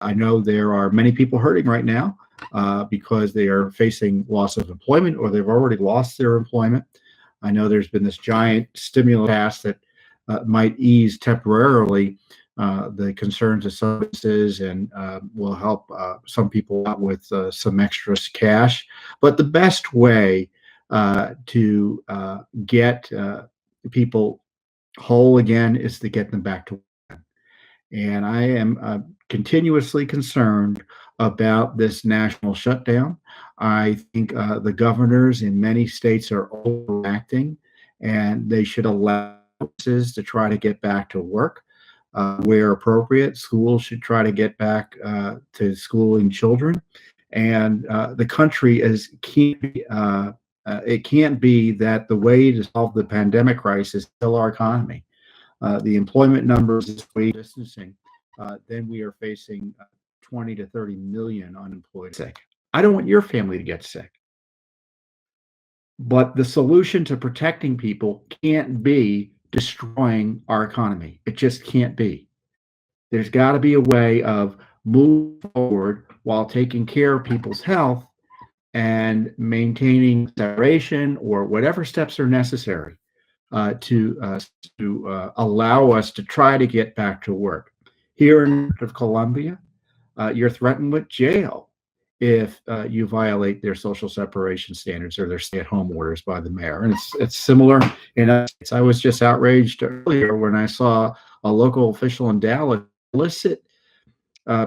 I know there are many people hurting right now because they are facing loss of employment or they've already lost their employment. I know there's been this giant stimulus pass that might ease temporarily the concerns of some businesses and will help some people out with some extra cash. But the best way to get people whole again is to get them back to work. And I am continuously concerned about this national shutdown. I think the governors in many states are overacting, and they should allow businesses to try to get back to work where appropriate. Schools should try to get back to schooling children, and the country it can't be that the way to solve the pandemic crisis is kill our economy. The employment numbers this week, distancing, then we are facing 20 to 30 million unemployed sick. I don't want your family to get sick. But the solution to protecting people can't be destroying our economy. It just can't be. There's got to be a way of moving forward while taking care of people's health and maintaining separation or whatever steps are necessary to allow us to try to get back to work. Here in Columbia, you're threatened with jail if you violate their social separation standards or their stay-at-home orders by the mayor. And it's similar in other states. I was just outraged earlier when I saw a local official in Dallas solicit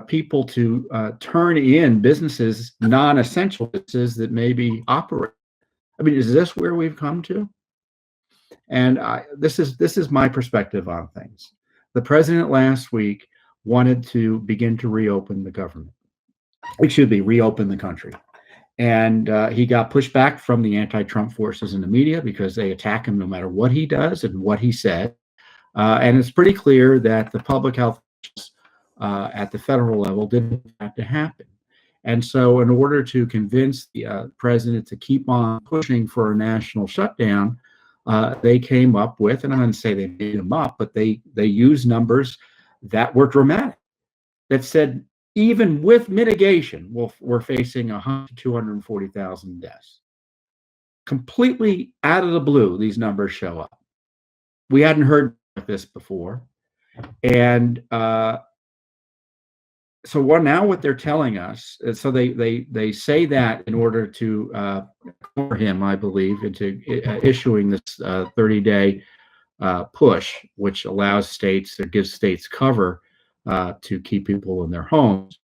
people to turn in businesses, non-essential businesses that maybe operate. I mean, is this where we've come to? And this is my perspective on things. The president last week wanted to begin to reopen the government. Reopen the country. And he got pushed back from the anti-Trump forces in the media because they attack him no matter what he does and what he said. And it's pretty clear that the public health at the federal level didn't have to happen. And so in order to convince the president to keep on pushing for a national shutdown, they came up with, and I'm going to say they made them up, but they used numbers that were dramatic, that said, even with mitigation, we're facing 100 to 240,000 deaths. Completely out of the blue, these numbers show up. We hadn't heard of this before. And so what they're telling us, so they say that in order to for him, I believe, into issuing this 30-day push, which allows states or gives states cover to keep people in their homes.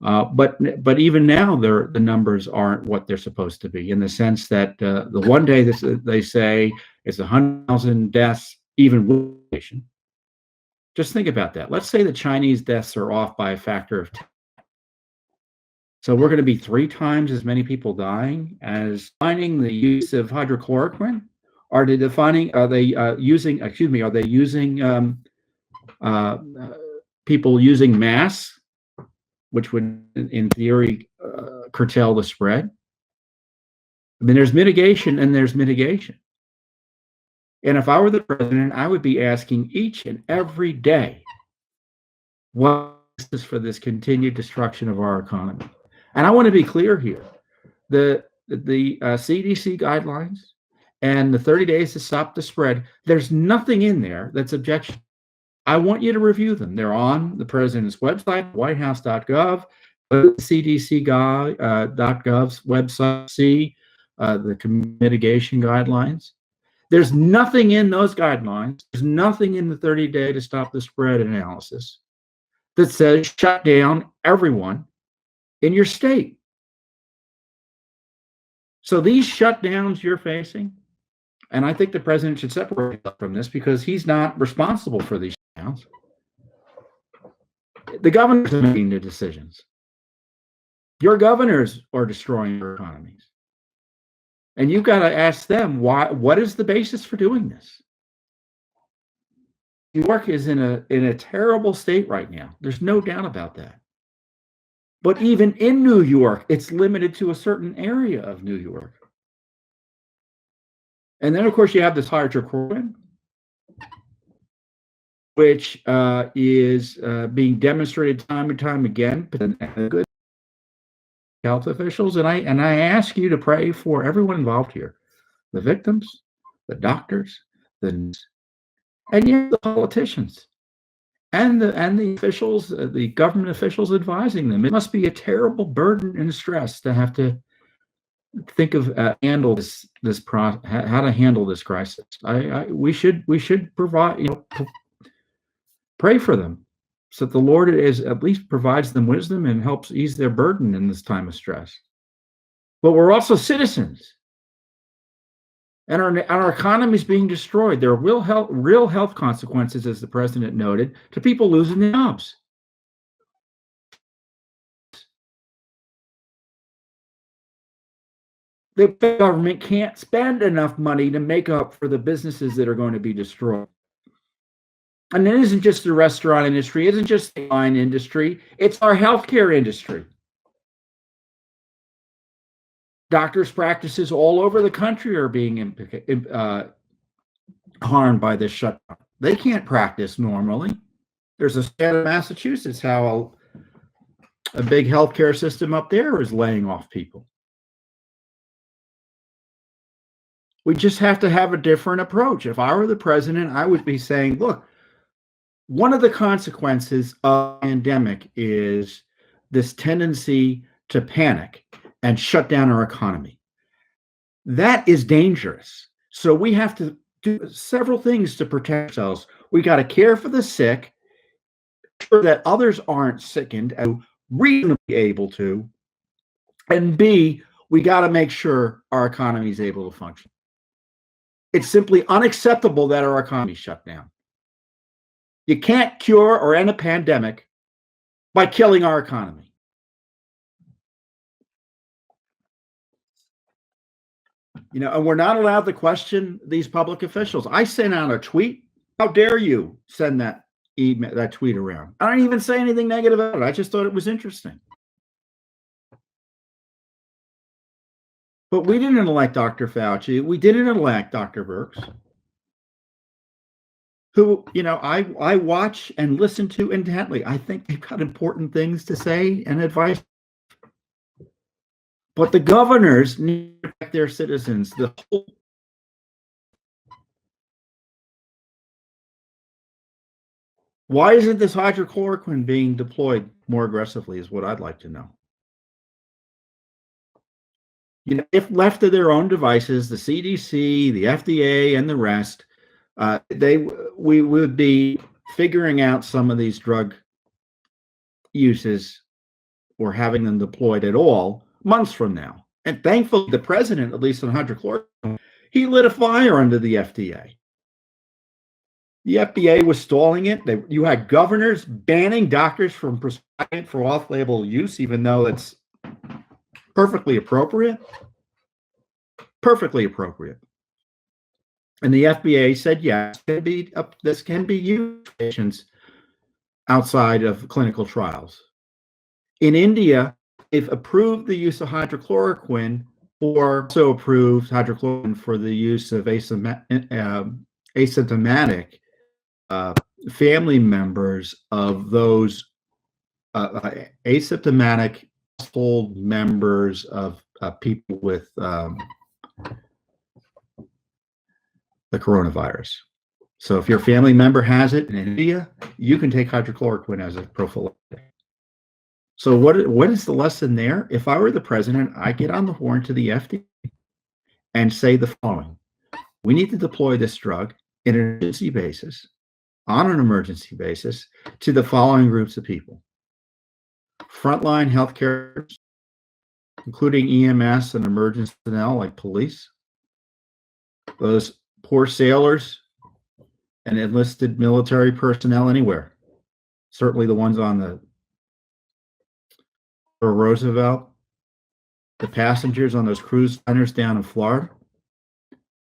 But even now, the numbers aren't what they're supposed to be, in the sense that the one day they say it's 100,000 deaths, even with mitigation. Just think about that. Let's say the Chinese deaths are off by a factor of 10. So we're going to be 3 times as many people dying as defining the use of hydrochloroquine? Are they using people using masks, which would, in theory, curtail the spread? I mean, there's mitigation and there's mitigation. And if I were the president, I would be asking each and every day, what is for this continued destruction of our economy? And I want to be clear here. The CDC guidelines and the 30 days to stop the spread, there's nothing in there that's objectionable. I want you to review them. They're on the president's website, whitehouse.gov, the CDC.gov's website, see the mitigation guidelines. There's nothing in those guidelines, there's nothing in the 30-day to stop the spread analysis that says shut down everyone in your state. So these shutdowns you're facing, and I think the president should separate from this because he's not responsible for these shutdowns. The governors are making the decisions. Your governors are destroying your economies. And you've got to ask them, what is the basis for doing this? New York is in a terrible state right now. There's no doubt about that. But even in New York, it's limited to a certain area of New York. And then, of course, you have this hydrochloroquine, which is being demonstrated time and time again, and good health officials. And I ask you to pray for everyone involved here, the victims, the doctors, and yet the politicians and the officials, the government officials advising them. It must be a terrible burden and stress to have to think of handle how to handle this crisis. We should provide, pray for them so that the Lord is at least provides them wisdom and helps ease their burden in this time of stress. But we're also citizens, and our economy is being destroyed. There are real health consequences, as the president noted, to people losing their jobs. The government can't spend enough money to make up for the businesses that are going to be destroyed. And it isn't just the restaurant industry, it isn't just the wine industry, it's our healthcare industry. Doctors' practices all over the country are being harmed by this shutdown. They can't practice normally. There's a state of Massachusetts, how a big healthcare system up there is laying off people. We just have to have a different approach. If I were the president, I would be saying, look, one of the consequences of the pandemic is this tendency to panic and shut down our economy. That is dangerous. So we have to do several things to protect ourselves. We got to care for the sick, sure that others aren't sickened and reasonably able to. And B, we got to make sure our economy is able to function. It's simply unacceptable that our economy shut down. You can't cure or end a pandemic by killing our economy. And we're not allowed to question these public officials. I sent out a tweet. How dare you send that email, that tweet around? I don't even say anything negative about it. I just thought it was interesting. But we didn't elect Dr. Fauci. We didn't elect Dr. Birx, who, I watch and listen to intently. I think they've got important things to say and advice. But the governors need to protect their citizens. Why isn't this hydrochloroquine being deployed more aggressively is what I'd like to know. If left to their own devices, the CDC, the FDA, and the rest, we would be figuring out some of these drug uses or having them deployed at all months from now. And thankfully, the president, at least on hydrochloroquine, he lit a fire under the FDA. The FDA was stalling it. You had governors banning doctors from prescribing it for off-label use, even though it's perfectly appropriate. Perfectly appropriate. And the FDA said, yes, this can be used for patients outside of clinical trials. In India, they've approved the use of hydrochloroquine, or also approved hydrochloroquine for the use of asymptomatic family members of those asymptomatic household members of people with the coronavirus. So if your family member has it in India, you can take hydrochloroquine as a prophylactic. So what is the lesson there? If I were the president, I get on the horn to the FDA and say the following: we need to deploy this drug on an emergency basis to the following groups of people: frontline healthcare, including EMS and emergency personnel like police, those poor sailors and enlisted military personnel anywhere, certainly the ones on the Roosevelt, the passengers on those cruise liners down in Florida.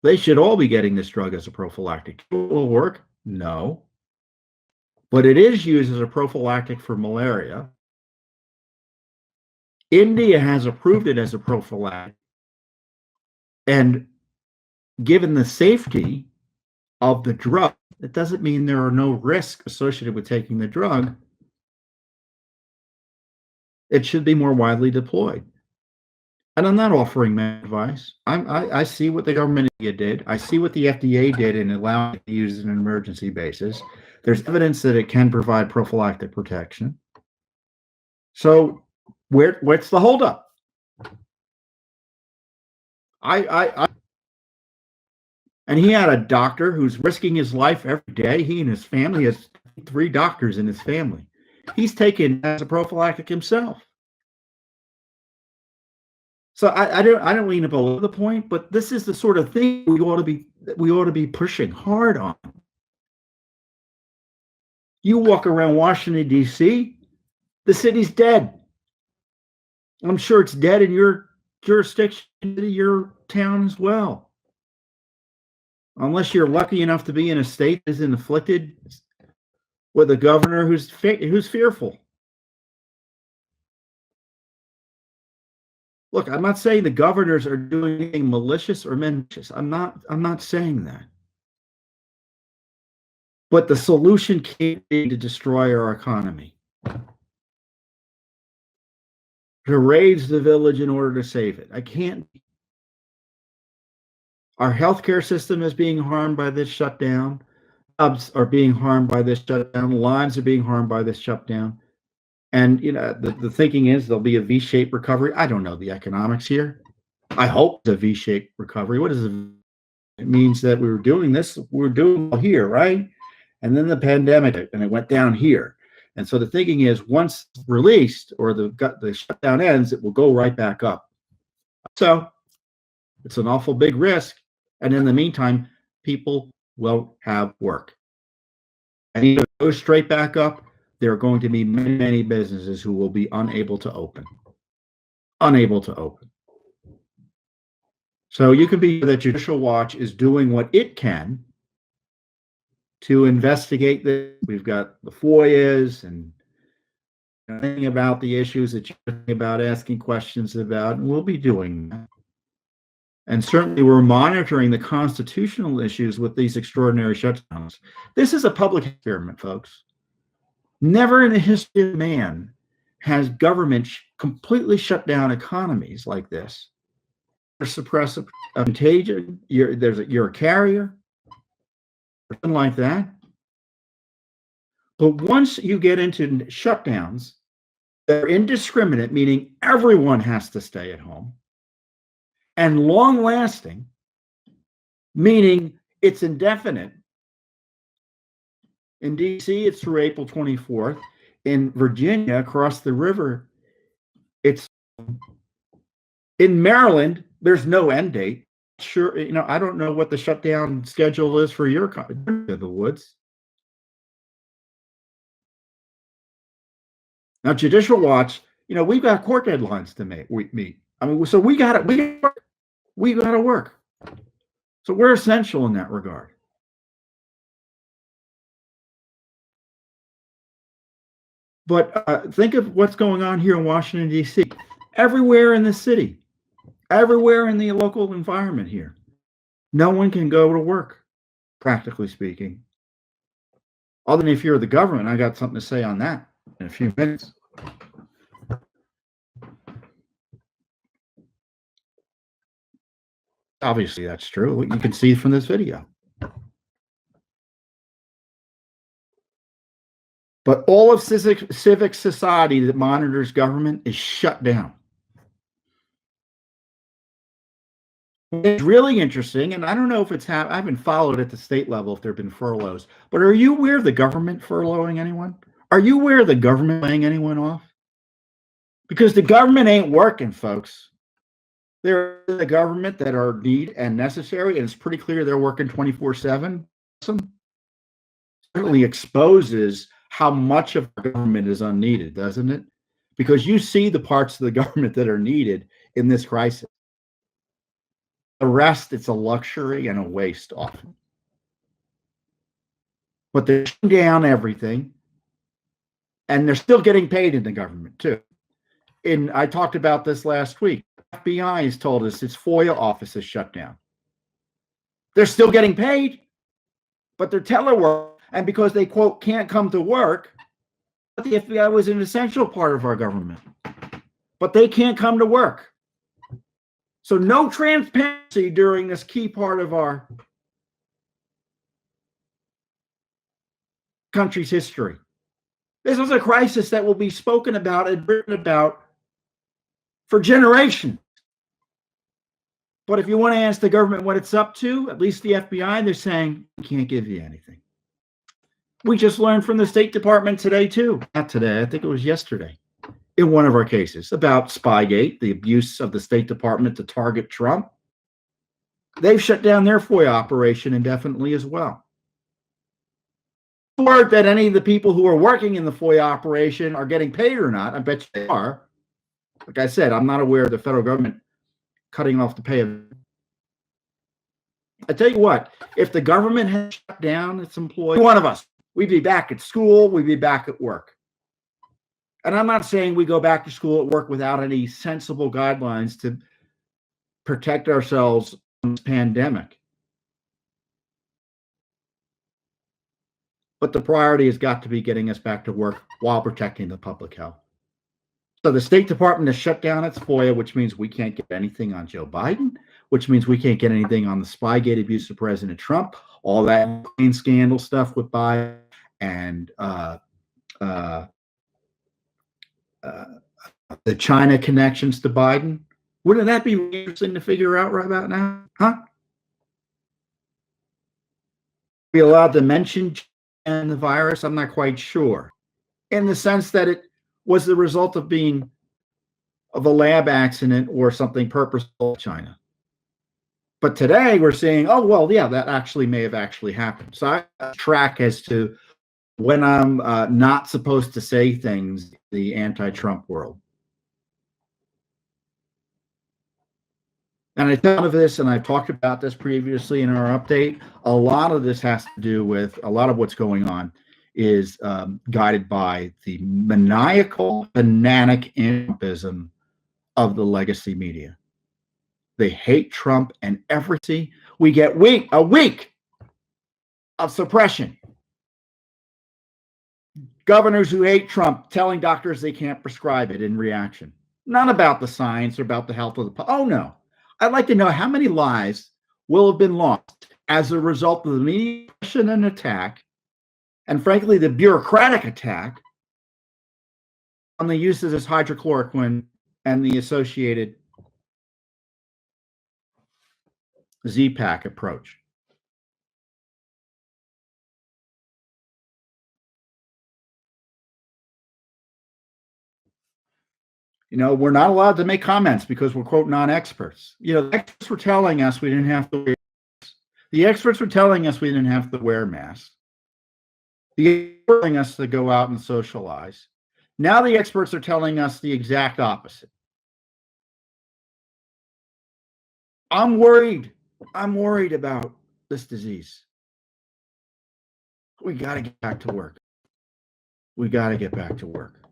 They should all be getting this drug as a prophylactic. Will it work? No. But it is used as a prophylactic for malaria. India has approved it as a prophylactic. And given the safety of the drug. It doesn't mean there are no risks associated with taking the drug. It should be more widely deployed. And I'm not offering my advice. I see what the government did. I see what the FDA did in allowing it to use it on an emergency basis. There's evidence that it can provide prophylactic protection. So what's the holdup? And he had a doctor who's risking his life every day. He and his family has 3 doctors in his family. He's taken as a prophylactic himself. So I don't mean to belittle the point, but this is the sort of thing we ought to be pushing hard on. You walk around Washington, D.C., the city's dead. I'm sure it's dead in your jurisdiction, your town as well. Unless you're lucky enough to be in a state that is inflicted with a governor who's fearful. Look, I'm not saying the governors are doing anything malicious or malicious. I'm not saying that. But the solution can't be to destroy our economy, to raise the village in order to save it. I can't. Our healthcare system is being harmed by this shutdown. Jobs are being harmed by this shutdown. Lives are being harmed by this shutdown. And the thinking is there'll be a V-shaped recovery. I don't know the economics here. I hope it's a V-shaped recovery. What is it? It means that we were doing this, we're doing well here, right? And then the pandemic, and it went down here. And so the thinking is once released or the shutdown ends, it will go right back up. So it's an awful big risk. And in the meantime, people will have work. And if it goes straight back up, there are going to be many, many businesses who will be unable to open. Unable to open. So you can be that Judicial Watch is doing what it can to investigate this. We've got the FOIAs and thinking about the issues that you're thinking about, asking questions about, and we'll be doing that. And certainly we're monitoring the constitutional issues with these extraordinary shutdowns. This is a public experiment, folks. Never in the history of man has government completely shut down economies like this. Suppress a contagion. You're a carrier, or something like that. But once you get into shutdowns that are indiscriminate, meaning everyone has to stay at home, and long-lasting, meaning it's indefinite. In D.C., it's through April 24th. In Virginia, across the river, it's in Maryland. There's no end date. Sure, I don't know what the shutdown schedule is for your the woods. Now, Judicial Watch, we've got court deadlines to meet. I mean, so we got to work. So we're essential in that regard. But think of what's going on here in Washington, D.C. Everywhere in the city, everywhere in the local environment here, no one can go to work, practically speaking. Other than if you're the government, I got something to say on that in a few minutes. Obviously, that's true. You can see from this video. But all of civic society that monitors government is shut down. It's really interesting, and I don't know if it's I haven't followed at the state level if there have been furloughs, but are you aware of the government furloughing anyone? Are you aware of the government laying anyone off? Because the government ain't working, folks. There are the government that are need and necessary, and it's pretty clear they're working 24/7. Certainly exposes how much of our government is unneeded, doesn't it? Because you see the parts of the government that are needed in this crisis. The rest, it's a luxury and a waste often. But they're shutting down everything, and they're still getting paid in the government too. I talked about this last week. FBI has told us its FOIA office is shut down. They're still getting paid. but they're telework, and because they, quote, can't come to work, the FBI was an essential part of our government, but they can't come to work. So no transparency during this key part of our country's history. This is a crisis that will be spoken about and written about for generations. But if you want to ask the government what it's up to, at least the FBI, they're saying, we can't give you anything. We just learned from the State Department today, too. Not today, I think it was yesterday, in one of our cases about Spygate, the abuse of the State Department to target Trump. They've shut down their FOIA operation indefinitely as well. Word that any of the people who are working in the FOIA operation are getting paid or not, I bet you they are. Like I said, I'm not aware of the federal government cutting off the pay of. I tell you what, if the government had shut down its employees, one of us, we'd be back at school, we'd be back at work. And I'm not saying we go back to school at work without any sensible guidelines to protect ourselves from this pandemic. But the priority has got to be getting us back to work while protecting the public health. So the State Department has shut down its FOIA, which means we can't get anything on Joe Biden, which means we can't get anything on the Spygate abuse of President Trump, all that scandal stuff with Biden and the China connections to Biden. Wouldn't that be interesting to figure out right about now? Huh? Be allowed to mention and the virus? I'm not quite sure. In the sense that it was the result of a lab accident or something purposeful in China. But today we're saying, oh, well, yeah, that actually may have actually happened. So I track as to when I'm not supposed to say things in the anti-Trump world. And I thought of this, and I've talked about this previously in our update. A lot of this has to do with a lot of what's going on is guided by the maniacal, fanatic Trumpism of the legacy media. They hate Trump, and everything we get a week of suppression. Governors who hate Trump telling doctors they can't prescribe it in reaction. Not about the science or about the health of the public. Oh, no. I'd like to know how many lives will have been lost as a result of the media oppression and attack, and frankly, the bureaucratic attack on the use of this hydrochloroquine and the associated Z-Pack approach. You know, we're not allowed to make comments because we're, quote, non-experts. You know, the experts were telling us we didn't have to wear masks. The experts were telling us we didn't have to wear masks. The experts were telling us to go out and socialize. Now the experts are telling us the exact opposite. I'm worried. I'm worried about this disease. We got to get back to work. We got to get back to work.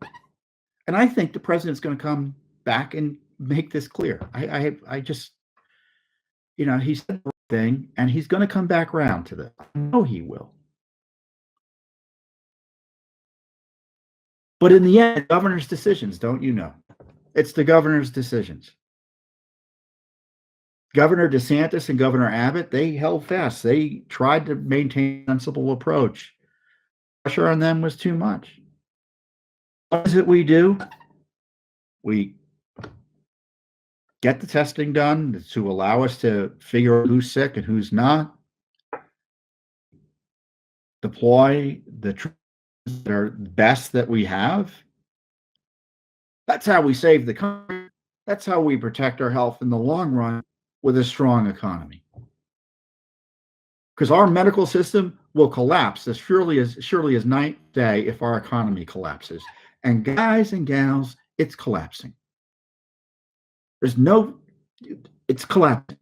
And I think the president's going to come back and make this clear. I just, you know, he said the right thing, and he's going to come back around to this. I know he will. But in the end, governor's decisions, don't you know? It's the governor's decisions. Governor DeSantis and Governor Abbott, they held fast. They tried to maintain a sensible approach. Pressure on them was too much. What is it we do? We get the testing done to allow us to figure out who's sick and who's not. Deploy the troops that are best that we have. That's how we save the country. That's how we protect our health in the long run with a strong economy. Because our medical system will collapse as surely as night day if our economy collapses. And guys and gals, it's collapsing. It's collapsing.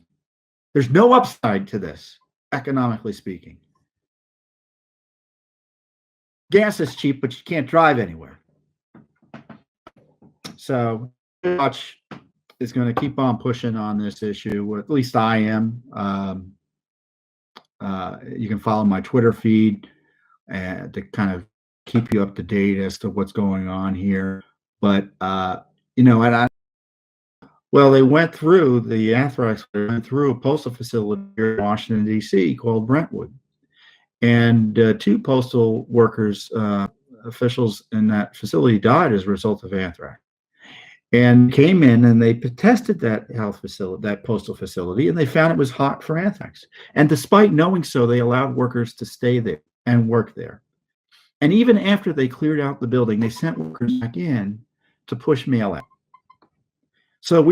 There's no upside to this, economically speaking. Gas is cheap, but you can't drive anywhere. So, Watch is going to keep on pushing on this issue. At least I am. You can follow my Twitter feed to kind of keep you up to date as to what's going on here. But they went through the anthrax. They went through a postal facility here in Washington D.C. called Brentwood, and 2 postal workers, officials in that facility, died as a result of anthrax. And came in and they tested that postal facility, and they found it was hot for anthrax. And despite knowing so, they allowed workers to stay there and work there. And even after they cleared out the building, they sent workers back in to push mail out. So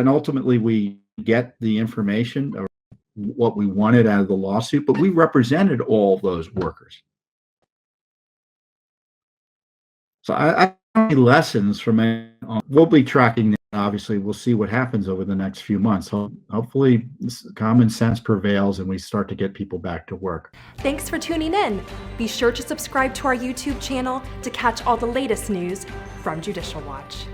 ultimately we get the information or what we wanted out of the lawsuit, but we represented all those workers. So I have any lessons from it. We'll be tracking that. Obviously, we'll see what happens over the next few months. So hopefully common sense prevails and we start to get people back to work. Thanks for tuning in. Be sure to subscribe to our YouTube channel to catch all the latest news from Judicial Watch.